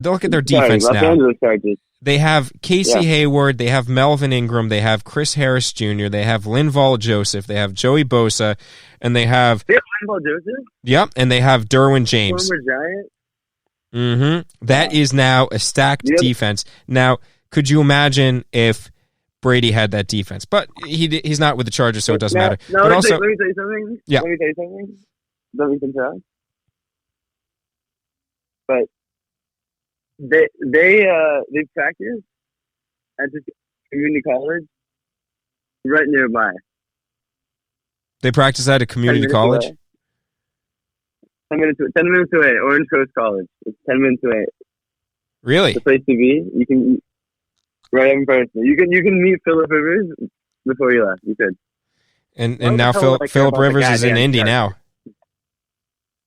look at their defense Los now. Angeles Chargers. They have Casey Hayward, they have Melvin Ingram, they have Chris Harris Jr., they have Linval Joseph, they have Joey Bosa, and they have Linval Joseph? Yep, and they have Derwin James. Former Giant? Mm-hmm. That is now a stacked defense. Now, could you imagine if Brady had that defense? But he's not with the Chargers, so it doesn't matter. No, but let also, me tell you something. Yeah. Let me tell you something. Don't we confess? But they practice at this community college right nearby. They practice at a community college? Away. 10 minutes away. Orange Coast College. It's 10 minutes away. Really? The place to be. You can right in person. You can meet Phillip Rivers before you left. You could. And now Phillip Rivers is in Indy now.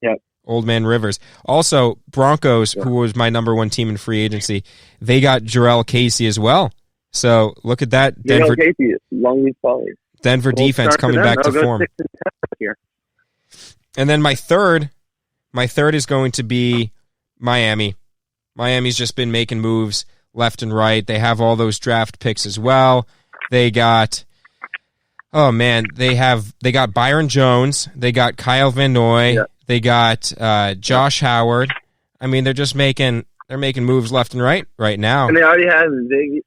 Yep. Old man Rivers. Also, Broncos, who was my number one team in free agency, they got Jarrell Casey as well. So look at that. Jarrell Casey, long leaf Polly. Denver defense coming back to form. And then my third is going to be Miami. Miami's just been making moves left and right. They have all those draft picks as well. They got they got Byron Jones. They got Kyle Van Noy. Yeah. They got Josh Howard. I mean, they're making moves left and right now. And they already have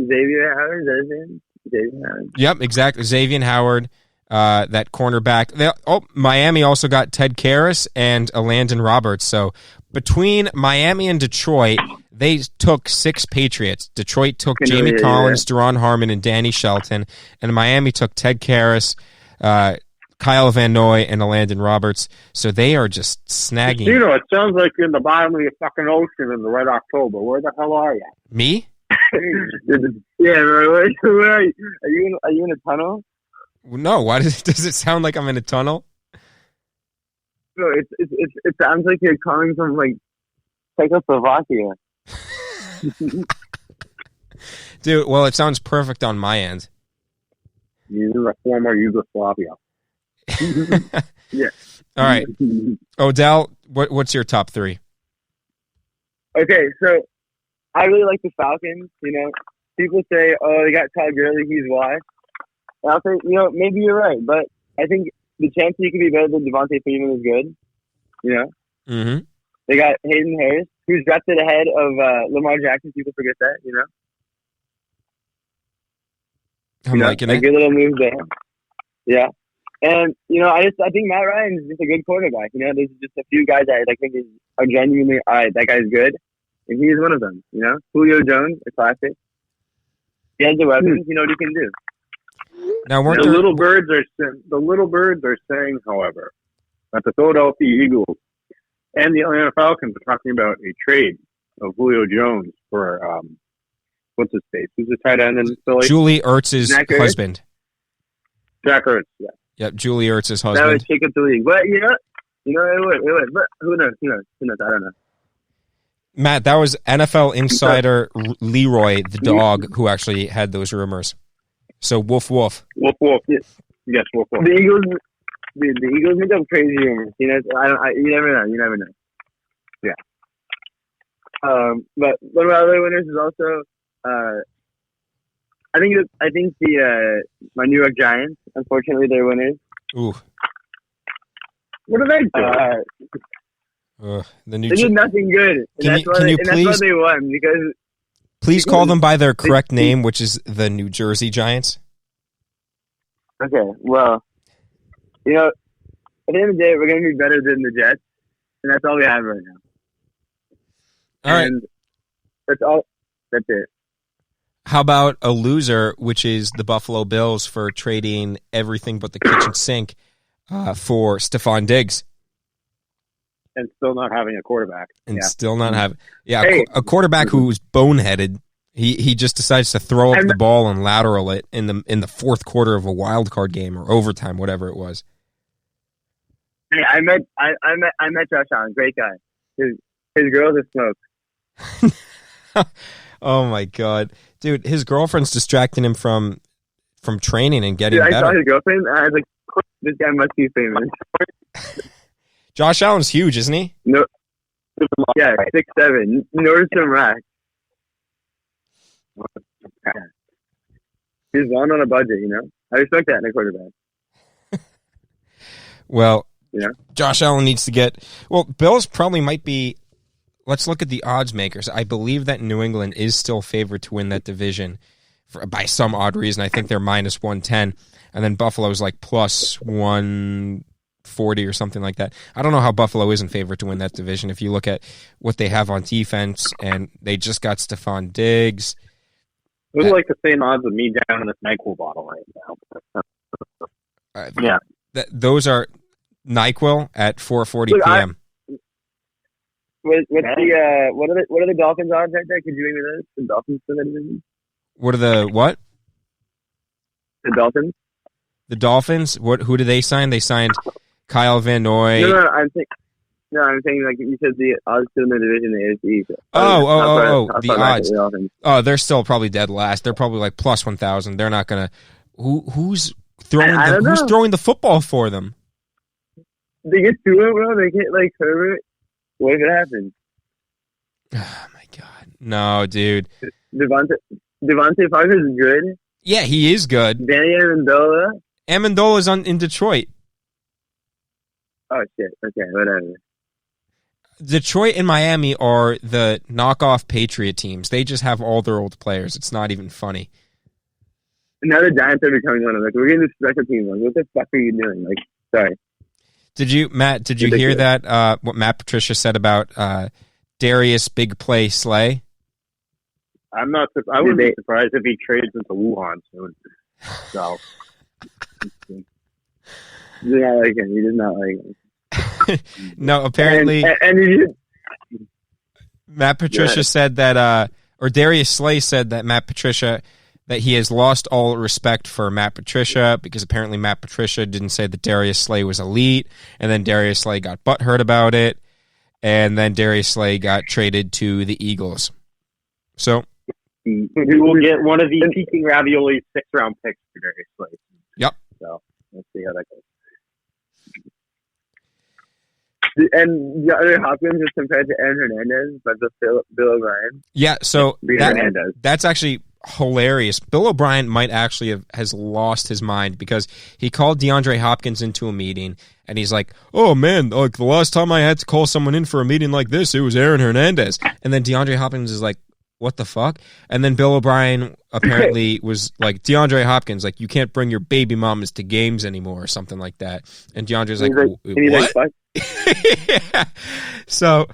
Xavier Howard. Is that his name? Xavier Howard. Yep, exactly. Xavier Howard, that cornerback. Miami also got Ted Karras and Landon Roberts. So between Miami and Detroit, they took 6 Patriots. Detroit took Jamie Collins, Deron Harmon, and Danny Shelton. And Miami took Ted Karras, Kyle Van Noy, and Landon Roberts. So they are just snagging. It sounds like you're in the bottom of the fucking ocean in the Red October. Where the hell are you? Me? Yeah, where are you? Are you in a tunnel? No, why does it sound like I'm in a tunnel? No, it sounds like you're coming from like Czechoslovakia. Dude, well, it sounds perfect on my end. You're in the former Yugoslavia. Yeah. All right. Odell, what's your top 3? Okay, so I really like the Falcons. People say, "Oh, they got Todd Gurley, he's why." And I'll say, maybe you're right, but I think the chance he could be better than Devontae Freeman is good. Mm-hmm. They got Hayden Harris, who's drafted ahead of Lamar Jackson. People forget that. I'm liking it. Good little move there. Yeah. And, I think Matt Ryan is just a good quarterback. There's just a few guys that I think are genuinely, all right, that guy's good. And he's one of them, Julio Jones, a classic. He has the weapons. You know what he can do. Now, the little birds are saying, however, that the Philadelphia Eagles and the Atlanta Falcons are talking about a trade of Julio Jones for, what's his face? Who's the tight end in Philly? Julie Ertz's husband. Jack Ertz, yeah. Yep, Julie Ertz's husband. That would shake up the league. But, it would. But who knows? I don't know. Matt, that was NFL insider Leroy, the dog, who actually had those rumors. So, woof, woof. Woof, woof. Yes, woof, woof. The Eagles make up crazy rumors. You never know. Yeah. But one of my other winners is also, I think my New York Giants. Unfortunately, they're winners. Ooh. What are they doing? They did nothing good. That's why they won, because. Please call them by their correct name, which is the New Jersey Giants. Okay, well, at the end of the day, we're going to be better than the Jets, and that's all we have right now. All and right. That's it. How about a loser, which is the Buffalo Bills for trading everything but the kitchen sink for Stephon Diggs? And still not having a quarterback. Still not having... Yeah, a quarterback who's boneheaded. He just decides to throw up the ball and lateral it in the fourth quarter of a wild card game or overtime, whatever it was. Hey, I met Josh Allen. Great guy. His girl's a smoke. Oh my god, dude! His girlfriend's distracting him from training and getting better. I saw his girlfriend. And I was like, this guy must be famous. Josh Allen's huge, isn't he? No, Yeah, 6'7". Nordstrom Rack. He's one on a budget, you know. I respect that in a quarterback. Well, You know, Josh Allen needs to get. Well, Bills probably might be. Let's look at the odds makers. I believe that New England is still favored to win that division by some odd reason. I think they're minus 110, and then Buffalo's like plus 140 or something like that. I don't know how Buffalo isn't favored to win that division. If you look at what they have on defense, and they just got Stephon Diggs. Those are like the same odds of me down in this NyQuil bottle right now. Yeah. Those are NyQuil at 4:40 p.m. What are the Dolphins odds right there? Could you give me those? The Dolphins for the division? What are the what? The Dolphins. The Dolphins. Who did they sign? They signed Kyle Van Noy. No, I'm saying like you said the odds to win the division, the AFC. The odds. Oh, they're still probably dead last. They're probably like plus 1,000. They're not gonna. Who's throwing? Who's throwing the football for them? They get to it, bro. They get like Herbert. What if it happens? Oh my god, no, dude. Devontae Parker's good. Yeah, he is good. Danny Amendola's in Detroit. Oh shit. Okay, whatever. Detroit and Miami are the knockoff Patriot teams. They just have all their old players. It's not even funny. Now the Giants are becoming one of us. We're getting this special team. Like, what the fuck are you doing? Like, sorry. Did you hear that? What Matt Patricia said about Darius Big Play Slay? I wouldn't be surprised if he trades into Wuhan soon. So, he did not like him. He did not like him. No, apparently. And Matt Patricia said that, or Darius Slay said that Matt Patricia. That he has lost all respect for Matt Patricia because apparently Matt Patricia didn't say that Darius Slay was elite, and then Darius Slay got butthurt about it, and then Darius Slay got traded to the Eagles. So we will get one of the peaking ravioli 6th-round picks for Darius Slay. Yep. So let's see how that goes. And DeAndre Hopkins is compared to Aaron Hernandez, but the Bill O'Brien. Yeah, so that's actually hilarious. Bill O'Brien might actually has lost his mind because he called DeAndre Hopkins into a meeting and he's like, "Oh man, like the last time I had to call someone in for a meeting like this, it was Aaron Hernandez." And then DeAndre Hopkins is like, "What the fuck?" And then Bill O'Brien apparently was like, "DeAndre Hopkins, like you can't bring your baby mamas to games anymore," or something like that. And DeAndre's like, "What?" Yeah. So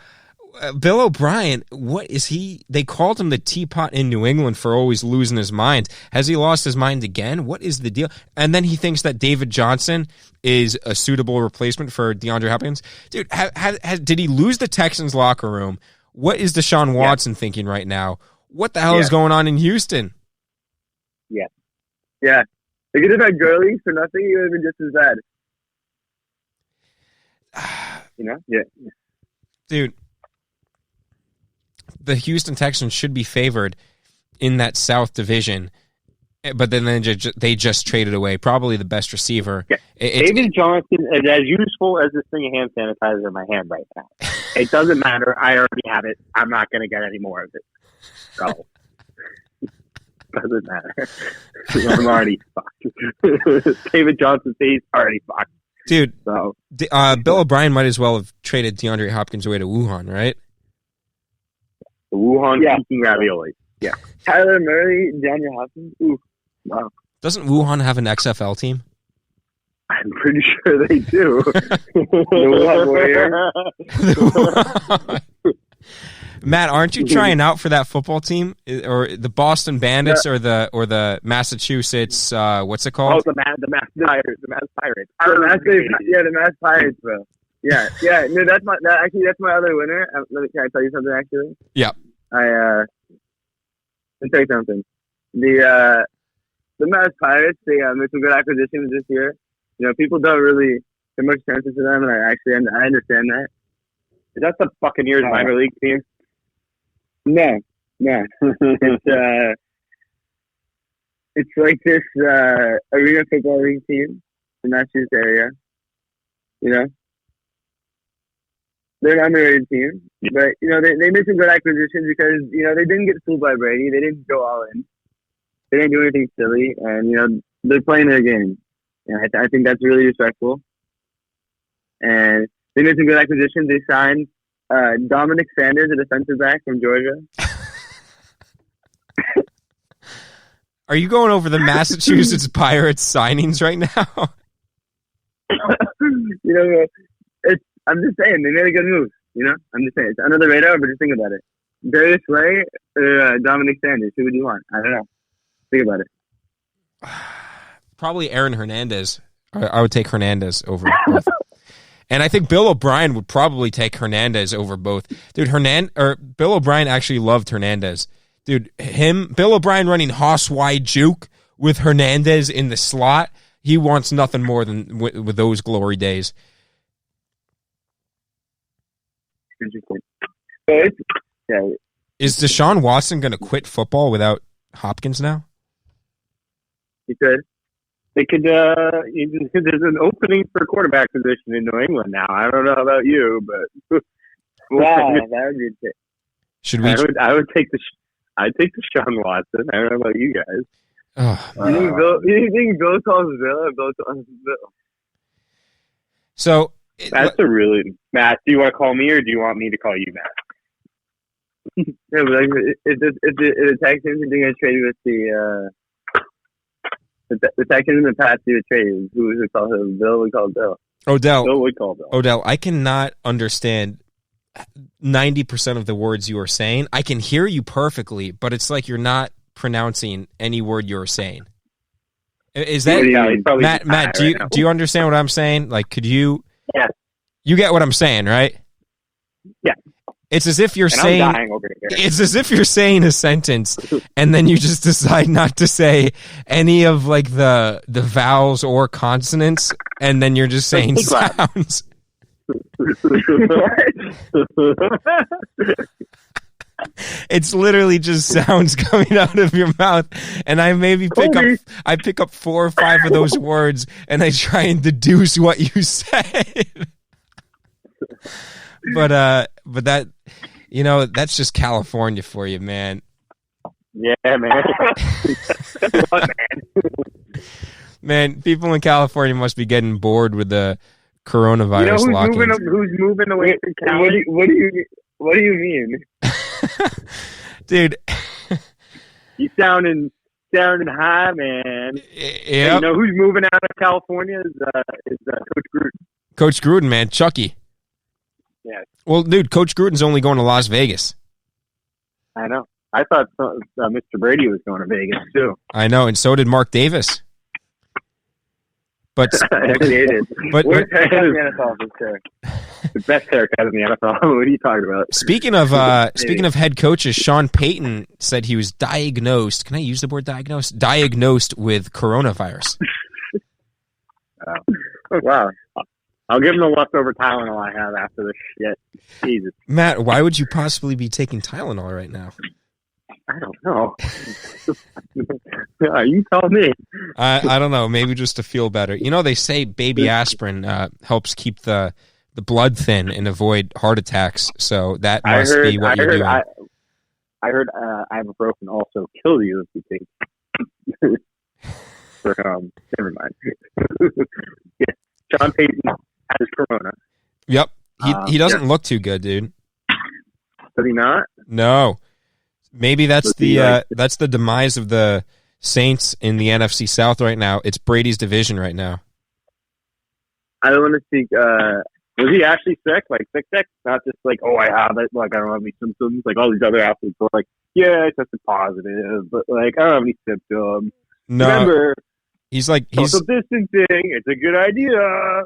Bill O'Brien, what is he? They called him the teapot in New England for always losing his mind. Has he lost his mind again? What is the deal? And then he thinks that David Johnson is a suitable replacement for DeAndre Hopkins. Dude, did he lose the Texans locker room? What is Deshaun Watson thinking right now? What the hell is going on in Houston? Yeah. They could have had Gurley for nothing. He would have been just as bad. You know? Yeah. Dude. The Houston Texans should be favored in that South Division, but then they just traded away probably the best receiver. Yeah. David Johnson is as useful as this thing of hand sanitizer in my hand right now. It doesn't matter. I already have it. I'm not going to get any more of it. So, doesn't matter. I'm already fucked. David Johnson says already fucked. Dude, so Bill O'Brien might as well have traded DeAndre Hopkins away to Wuhan, right? The Wuhan peaking ravioli. Yeah. Tyler Murray, DeAndre Hopkins. Ooh, wow. Doesn't Wuhan have an XFL team? I'm pretty sure they do. Matt, aren't you trying out for that football team, or the Boston Bandits, or the Massachusetts? What's it called? Oh, the Mass Pirates. The Mass Pirates. The Mass Pirates, bro. Yeah. No, that's my other winner. Can I tell you something? Actually, yeah. Let me tell you something. The Mass Pirates, they made some good acquisitions this year. You know, people don't really pay much attention to them, and I understand that. Is that the Buccaneers minor league team? No. It's like this arena football league team in Massachusetts area. You know? they're an underrated team. But, you know, they made some good acquisitions because, you know, they didn't get fooled by Brady. They didn't go all in. They didn't do anything silly. And, you know, they're playing their game. And I think that's really respectful. And they made some good acquisitions. They signed Dominic Sanders, a defensive back from Georgia. Are you going over the Massachusetts Pirates signings right now? You know, I'm just saying, they made a good move. You know, I'm just saying. It's under the radar, but just think about it. Darius Slay or Dominic Sanders, who would you want? I don't know. Think about it. Probably Aaron Hernandez. I would take Hernandez over both. And I think Bill O'Brien would probably take Hernandez over both. Dude, Bill O'Brien actually loved Hernandez. Dude, Bill O'Brien running Hoss wide juke with Hernandez in the slot, he wants nothing more than with those glory days. Interesting. So Is Deshaun Watson going to quit football without Hopkins now? He could. They could. There's an opening for quarterback position in New England now. I don't know about you, but wow, that would be a pick. Should we? I would take I'd take Deshaun Watson. I don't know about you guys. Oh, you think Bill calls Bill or Bill calls Bill? So that's a really Matt. Do you want to call me or do you want me to call you Matt? Yeah, but like, if the Texans are doing a trade with the Texans in the past do a trade, who would call him? Bill would call Bill. Odell. Bill would call Bill. Odell, I cannot understand 90% of the words you are saying. I can hear you perfectly, but it's like you're not pronouncing any word you're saying. Is that Matt? Do you understand what I'm saying? Like, could you? Yeah. You get what I'm saying, right? Yeah. It's as if you're saying. I'm dying over here. It's as if you're saying a sentence, and then you just decide not to say any of like the vowels or consonants, and then you're just saying sounds. It's literally just sounds coming out of your mouth, and I maybe pick up 4 or 5 of those words, and I try and deduce what you said. But that, you know, that's just California for you, man. Yeah, man. Man, people in California must be getting bored with the coronavirus lock-ins. Who's moving away from Cali? What do you mean? Dude. You sounding high, man. Yeah. You know who's moving out of California is Coach Gruden. Coach Gruden, man. Chucky. Yeah. Well, dude, Coach Gruden's only going to Las Vegas. I know. I thought Mr. Brady was going to Vegas, too. I know, and so did Mark Davis. But Where's haircut in the NFL for sure? The best haircut in the NFL. What are you talking about? Speaking of head coaches, Sean Payton said he was diagnosed. Can I use the word diagnosed? Diagnosed with coronavirus. Wow. I'll give him the leftover Tylenol I have after this shit. Jesus. Matt, why would you possibly be taking Tylenol right now? I don't know. You tell me. I don't know. Maybe just to feel better. You know, they say baby aspirin helps keep the blood thin and avoid heart attacks. So that must be what you're doing. I heard ibuprofen also kill you if you take. Never mind. Yeah, Sean Payton has corona. Yep, he doesn't look too good, dude. Does he not? No. Maybe that's that's the demise of the Saints in the NFC South right now. It's Brady's division right now. I don't want to speak. Was he actually sick? Like sick? Not just like, oh, I have it. Like I don't have any symptoms. Like all these other athletes were like, yeah, I tested positive, but like I don't have any symptoms. No, remember, he's social distancing. It's a good idea,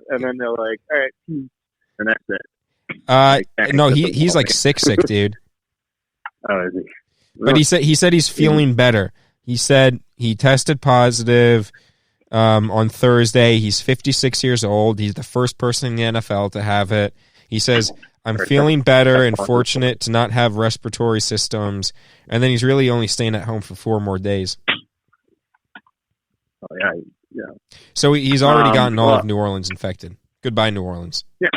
and then they're like, all right, and that's it. No, he's like sick, dude. Oh, is he? But he said he's feeling better. He said he tested positive on Thursday. He's 56 years old. He's the first person in the NFL to have it. He says, I'm feeling better and fortunate to not have respiratory systems. And then he's really only staying at home for 4 more days. Oh, yeah. So he's already gotten all of New Orleans infected. Goodbye, New Orleans. Yeah.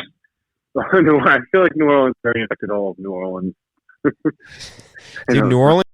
I feel like New Orleans very affected all of New Orleans. Dude, New Orleans